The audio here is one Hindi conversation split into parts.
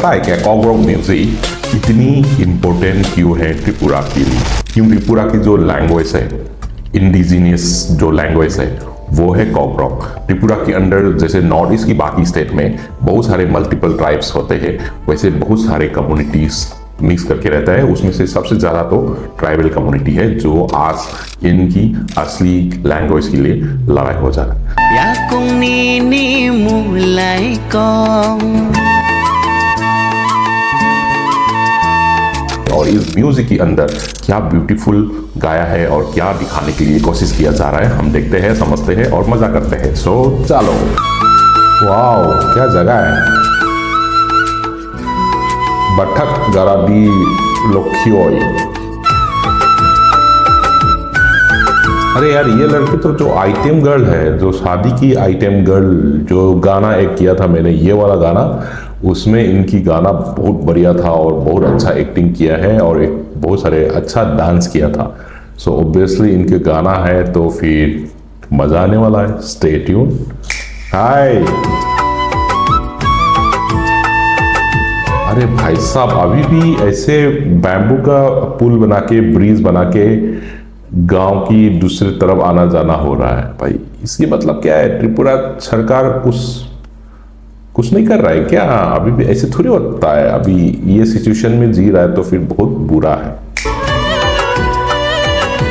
पता है क्या कॉकरोक म्यूजिक इतनी इम्पोर्टेंट क्यों है त्रिपुरा के लिए? क्यों त्रिपुरा की जो लैंग्वेज है, इंडिजिनियस जो लैंग्वेज है वो है कॉकरोक। त्रिपुरा के अंडर जैसे नॉर्थ ईस्ट की बाकी स्टेट में बहुत सारे मल्टीपल ट्राइब्स होते हैं, वैसे बहुत सारे कम्युनिटीज मिक्स करके रहता है। उसमें से सबसे ज़्यादा तो ट्राइबल कम्युनिटी है जो आज इनकी असली लैंग्वेज के लिए लड़ाई हो जा रहा है। और इस म्यूजिक के अंदर क्या ब्यूटीफुल गाया है और क्या दिखाने के लिए कोशिश किया जा रहा है, हम देखते हैं, समझते हैं और मजा करते हैं। सो चलो, वाओ क्या जगह है। बठक गरादी लोखियोई। अरे यार ये लड़की तो जो आइटम गर्ल है, जो शादी की आइटम गर्ल, जो गाना एक किया था मैंने ये वाला गाना, उसमें इनकी गाना बहुत बढ़िया था और बहुत अच्छा एक्टिंग किया है और एक बहुत सारे अच्छा डांस किया था। सो ऑब्वियसली इनके गाना है तो फिर मजा आने वाला है। Stay tune. हाय अरे भाई साहब, अभी भी ऐसे बैम्बू का पुल बना के, ब्रिज बना के गांव की दूसरी तरफ आना जाना हो रहा है। भाई इसकी मतलब क्या है? त्रिपुरा सरकार कुछ नहीं कर रहा है क्या? अभी भी ऐसे थोड़ी होता है। अभी ये सिचुएशन में जी रहा है तो फिर बहुत बुरा है।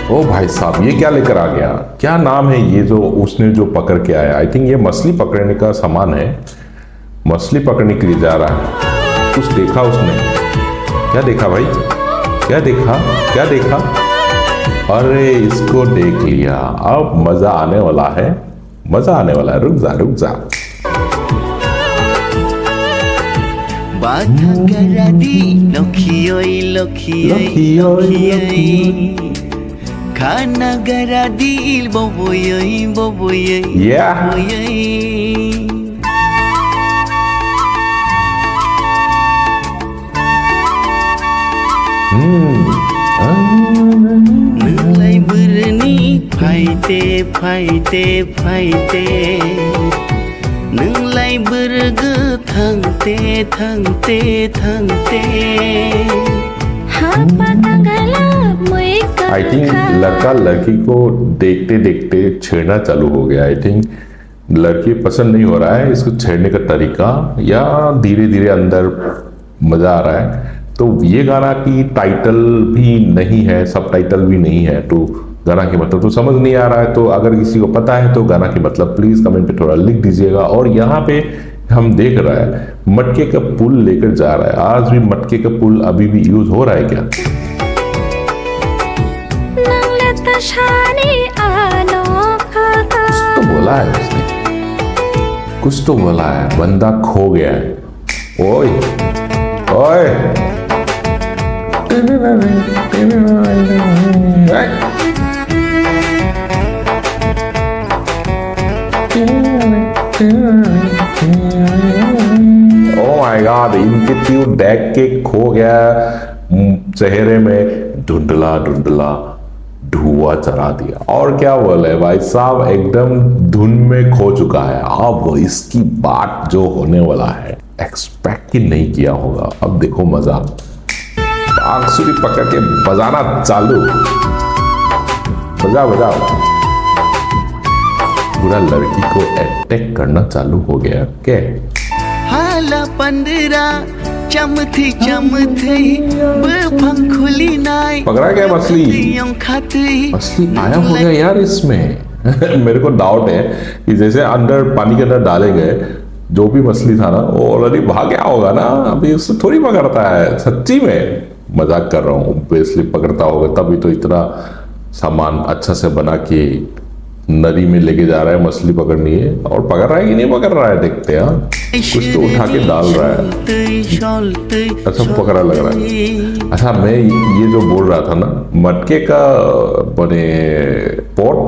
ओ भाई साहब, ये क्या लेकर आ गया? क्या नाम है ये जो उसने जो पकड़ के आया? आई थिंक ये मछली पकड़ने का सामान है। मछली पकड़ने के लिए जा रहा है। कुछ देखा उसने? क्या देखा भाई? क्या देखा? क्या देखा? अरे इसको देख लिया। अब मजा आने वाला है, मजा आने वाला है। रुक जा रुक जा। खाना गरा दिल बोबोयई बोबोयई नोंलाय बोरनि फायते फायते फायते नोंलाय बोरगो थांते थांते थांते। आई थिंक लड़का लड़की को देखते देखते छेड़ना चालू हो गया। आई थिंक लड़की पसंद नहीं हो रहा है इसको छेड़ने का तरीका, या धीरे धीरे अंदर मजा आ रहा है। तो ये गाना की टाइटल भी नहीं है, सब टाइटल भी नहीं है, तो गाना की मतलब तो समझ नहीं आ रहा है। तो अगर किसी को पता है तो गाना की मतलब प्लीज कमेंट पे थोड़ा लिख दीजिएगा। और यहाँ पे हम देख रहा है मटके का पुल लेकर जा रहा है। आज भी मटके का पुल अभी भी यूज हो रहा है क्या? कुछ तो बोला है उसने, कुछ तो बोला है। बंदा खो गया है। ओए ओए ओह माय गॉड, इनके ट्यून देख के खो गया। चेहरे में धुंधला धुंधला धुआं चढ़ा दिया। और क्या बोले भाई साहब, एकदम धुन में खो चुका है। अब इसकी बात जो होने वाला है एक्सपेक्ट ही नहीं किया होगा। अब देखो मजा, बांसुरी पकड़ के बजाना चालू। बजाओ बजाओ। पूरा लड़की को अटैक करना चालू हो गया। क्या हाला पंदरा चमथी चमथी पंखुली नाय पकड़ा गया मछली। मछली आया हो गया यार इसमें। मेरे को डाउट है कि जैसे अंदर पानी के अंदर डाले गए जो भी मछली था ना वो ऑलरेडी भाग गया होगा ना। अभी उससे थोड़ी पकड़ता है, सच्ची में मजाक कर रहा हूँ। ऑब्वियसली पकड़ता होगा, तभी तो इतना सामान अच्छा से बना के नदी में लेके जा रहा है मछली पकड़नी है। और पकड़ रहा है कि नहीं पकड़ रहा है देखते हैं। कुछ तो उठा के डाल रहा है। अच्छा पकड़ा लग रहा है। अच्छा मैं ये जो बोल रहा था ना, मटके का बने पॉट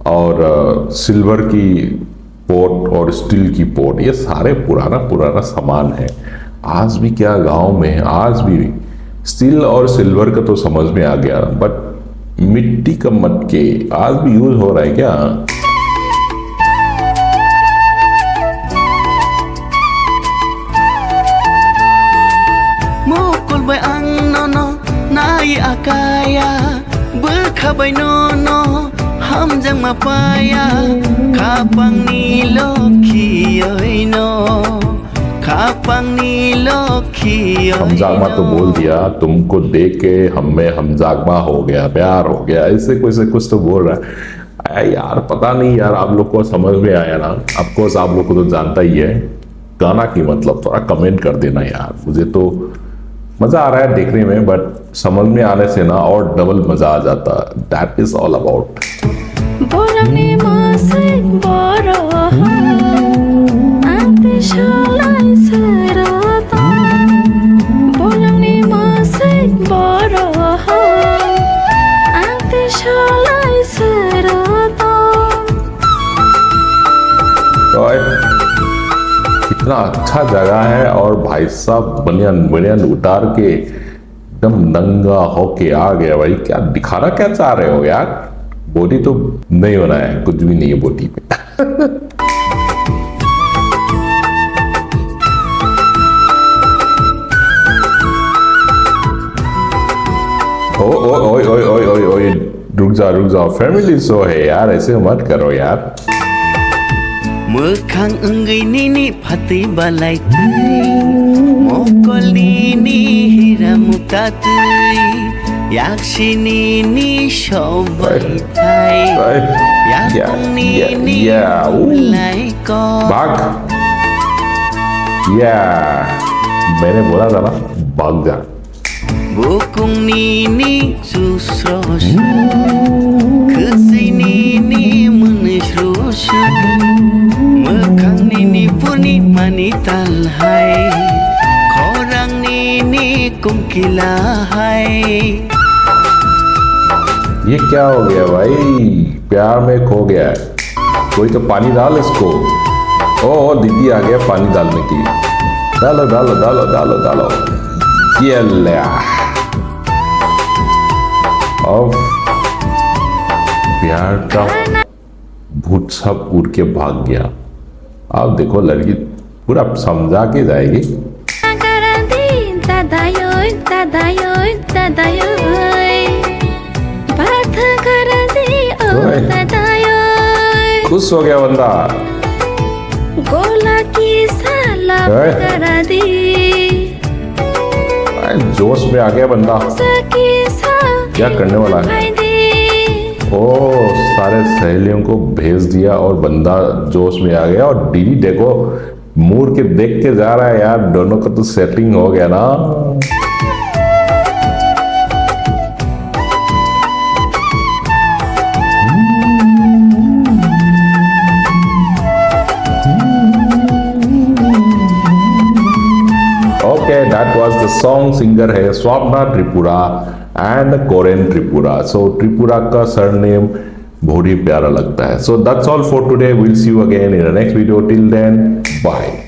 और सिल्वर की पॉट और स्टील की पॉट, ये सारे पुराना पुराना सामान है। आज भी क्या गांव में आज भी स्टील और सिल्वर का तो समझ में आ गया, बट मिट्टी का मटके आज भी यूज हो रहा है क्या? akaya Berkabai nono Hamjang mapaya Kapang ni lokhi oi no Kapang ni lokhi oi हमजागमा तो बोल दिया, तुमको देख के हमें हमजागमा हो गया, प्यार हो गया, ऐसे कुछ तो बोल रहा है। अरे यार पता नहीं यार, आप लोग को समझ में आया ना? ऑफकोर्स आप लोग को तो जानता ही है गाना की मतलब, थोड़ा कमेंट कर देना यार। मुझे तो मजा आ रहा है देखने में, बट समझ में आने से ना और डबल मजा आ जाता। That is all about. बोलंगनि मासे बरो आते शालाई सरता बोलंगनि मासे बरो आते शालाई सरता इतना अच्छा जगह है और भाई साहब बनियान बनियान उतार के एकदम नंगा होके आ गया। भाई क्या दिखाना क्या चाह रहे हो यार? बॉडी तो नहीं बना है, कुछ भी नहीं है बॉडी पे। ओ ओ ओए ओए ओए ओए ओए, रुक जाओ, फैमिली शो है यार, ऐसे मत करो यार। Mokhang enggai nini phatui balai tui Mokol nini hira mukta tui Yakshi nini shobai thai Yakong nini ulai ko भाग। या मैंने बोला था ना, भाग जा। Bukung nini susrosu Kesai nini menesrosu Mekhang nini purni mani talhai Korang nini kumkila hai ये क्या हो गया भाई? प्यार में खो गया है। कोई तो पानी डाल इसको। ओ दीदी आ गया पानी डालने के लिए। डालो डालो डालो डालो डालो। ये ले। अब प्यार का भूत सब उड़ के भाग गया। अब देखो लड़की पूरा समझा के जाएगी। दादायोय दादायोय दादायोय बात कर दी ओ ओए। दादायोय खुश हो गया बंदा। गोला की साला ओए। कर दी जोश में आ गया बंदा। सकी सा क्या करने वाला है? ओ सारे सहेलियों को भेज दिया और बंदा जोश में आ गया। और दीदी देखो मूड के देख के जा रहा है यार, दोनों का तो सेटिंग हो गया ना। Okay, that was the song. Singer है Swapna Tripura and Koren Tripura. So Tripura का सरनेम बहुत ही प्यारा लगता है. So that's all for today. We'll see you again in the next video. Till then, bye.